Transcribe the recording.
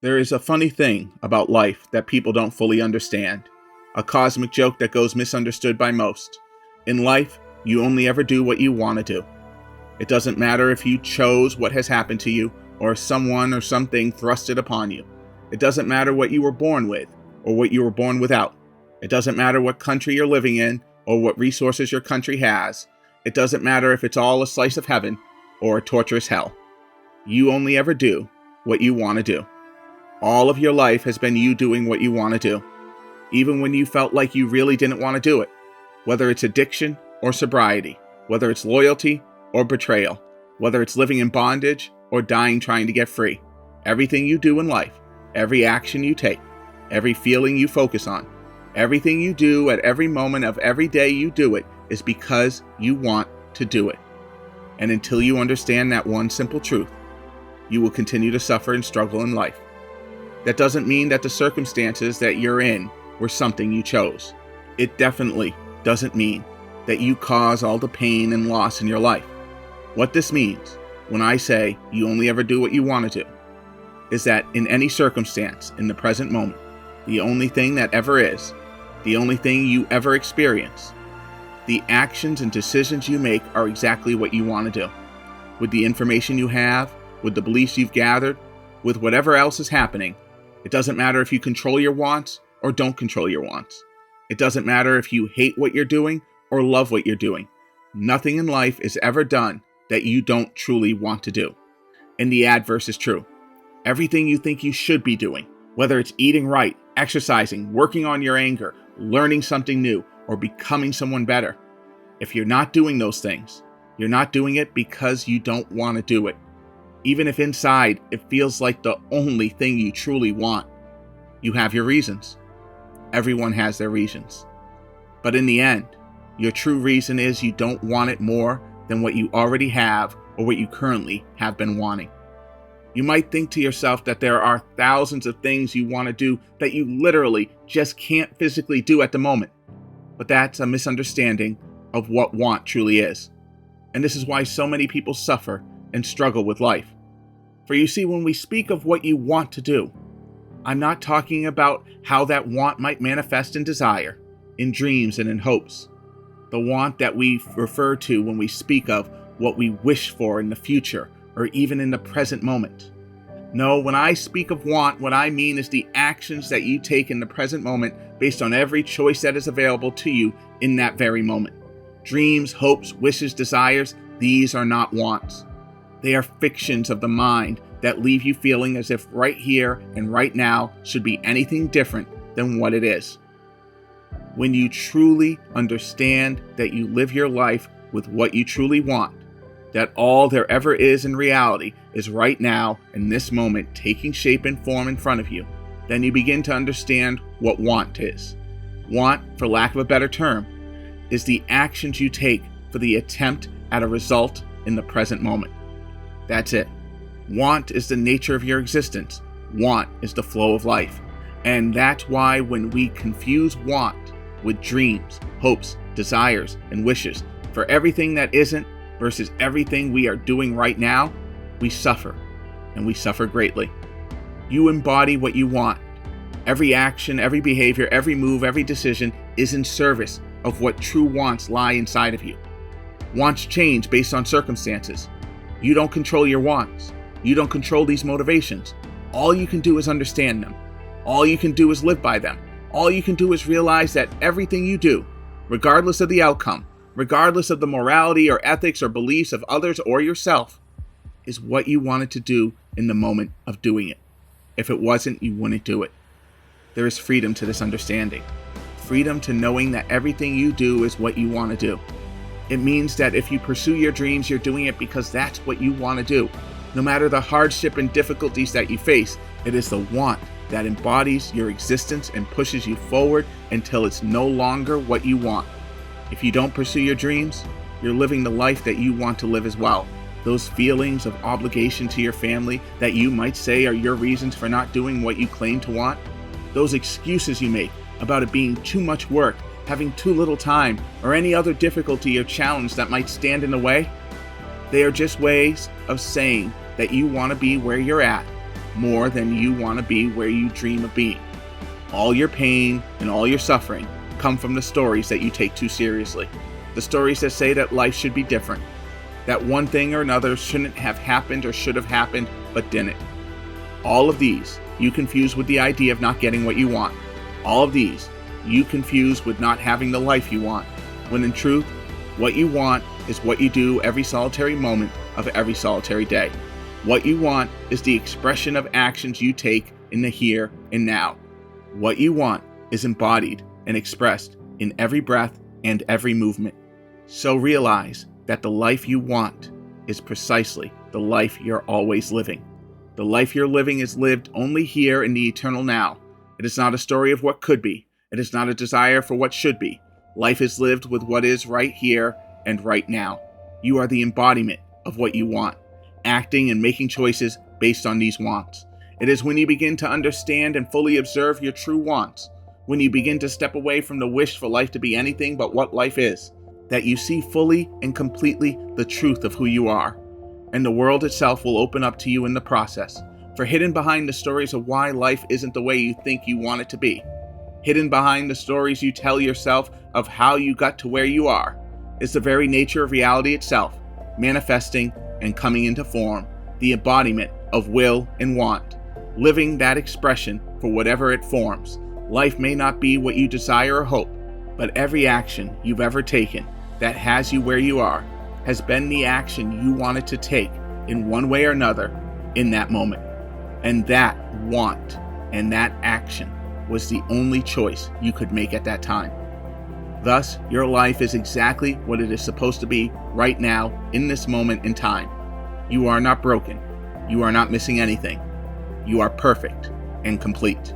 There is a funny thing about life that people don't fully understand. A cosmic joke that goes misunderstood by most. In life, you only ever do what you want to do. It doesn't matter if you chose what has happened to you, or if someone or something thrust it upon you. It doesn't matter what you were born with, or what you were born without. It doesn't matter what country you're living in, or what resources your country has. It doesn't matter if it's all a slice of heaven, or a torturous hell. You only ever do what you want to do. All of your life has been you doing what you want to do, even when you felt like you really didn't want to do it, whether it's addiction or sobriety, whether it's loyalty or betrayal, whether it's living in bondage or dying trying to get free. Everything you do in life, every action you take, every feeling you focus on, everything you do at every moment of every day you do it is because you want to do it. And until you understand that one simple truth, you will continue to suffer and struggle in life. That doesn't mean that the circumstances that you're in were something you chose. It definitely doesn't mean that you cause all the pain and loss in your life. What this means, when I say you only ever do what you want to do, is that in any circumstance in the present moment, the only thing that ever is, the only thing you ever experience, the actions and decisions you make are exactly what you want to do. With the information you have, with the beliefs you've gathered, with whatever else is happening, it doesn't matter if you control your wants or don't control your wants. It doesn't matter if you hate what you're doing or love what you're doing. Nothing in life is ever done that you don't truly want to do. And the adverse is true. Everything you think you should be doing, whether it's eating right, exercising, working on your anger, learning something new, or becoming someone better, if you're not doing those things, you're not doing it because you don't want to do it. Even if inside it feels like the only thing you truly want. You have your reasons. Everyone has their reasons. But in the end, your true reason is you don't want it more than what you already have or what you currently have been wanting. You might think to yourself that there are thousands of things you want to do that you literally just can't physically do at the moment. But that's a misunderstanding of what want truly is. And this is why so many people suffer and struggle with life. For you see, when we speak of what you want to do, I'm not talking about how that want might manifest in desire, in dreams and in hopes. The want that we refer to when we speak of what we wish for in the future or even in the present moment. No, when I speak of want, what I mean is the actions that you take in the present moment based on every choice that is available to you in that very moment. Dreams, hopes, wishes, desires, these are not wants. They are fictions of the mind that leave you feeling as if right here and right now should be anything different than what it is. When you truly understand that you live your life with what you truly want, that all there ever is in reality is right now in this moment taking shape and form in front of you, then you begin to understand what want is. Want, for lack of a better term, is the actions you take for the attempt at a result in the present moment. That's it. Want is the nature of your existence. Want is the flow of life. And that's why when we confuse want with dreams, hopes, desires, and wishes for everything that isn't versus everything we are doing right now, we suffer, and we suffer greatly. You embody what you want. Every action, every behavior, every move, every decision is in service of what true wants lie inside of you. Wants change based on circumstances. You don't control your wants. You don't control these motivations. All you can do is understand them. All you can do is live by them. All you can do is realize that everything you do, regardless of the outcome, regardless of the morality or ethics or beliefs of others or yourself, is what you wanted to do in the moment of doing it. If it wasn't, you wouldn't do it. There is freedom to this understanding. Freedom to knowing that everything you do is what you want to do. It means that if you pursue your dreams, you're doing it because that's what you want to do. No matter the hardship and difficulties that you face, it is the want that embodies your existence and pushes you forward until it's no longer what you want. If you don't pursue your dreams, you're living the life that you want to live as well. Those feelings of obligation to your family that you might say are your reasons for not doing what you claim to want, those excuses you make about it being too much work, having too little time, or any other difficulty or challenge that might stand in the way, they are just ways of saying that you want to be where you're at more than you want to be where you dream of being. All your pain and all your suffering come from the stories that you take too seriously. The stories that say that life should be different, that one thing or another shouldn't have happened or should have happened, but didn't. All of these you confuse with the idea of not getting what you want. All of these you confuse with not having the life you want, when in truth, what you want is what you do every solitary moment of every solitary day. What you want is the expression of actions you take in the here and now. What you want is embodied and expressed in every breath and every movement. So realize that the life you want is precisely the life you're always living. The life you're living is lived only here in the eternal now. It is not a story of what could be. It is not a desire for what should be. Life is lived with what is right here and right now. You are the embodiment of what you want, acting and making choices based on these wants. It is when you begin to understand and fully observe your true wants, when you begin to step away from the wish for life to be anything but what life is, that you see fully and completely the truth of who you are. And the world itself will open up to you in the process. For hidden behind the stories of why life isn't the way you think you want it to be, hidden behind the stories you tell yourself of how you got to where you are, is the very nature of reality itself, manifesting and coming into form, the embodiment of will and want, living that expression for whatever it forms. Life may not be what you desire or hope, but every action you've ever taken that has you where you are has been the action you wanted to take in one way or another in that moment. And that want and that action was the only choice you could make at that time. Thus, your life is exactly what it is supposed to be right now in this moment in time. You are not broken. You are not missing anything. You are perfect and complete.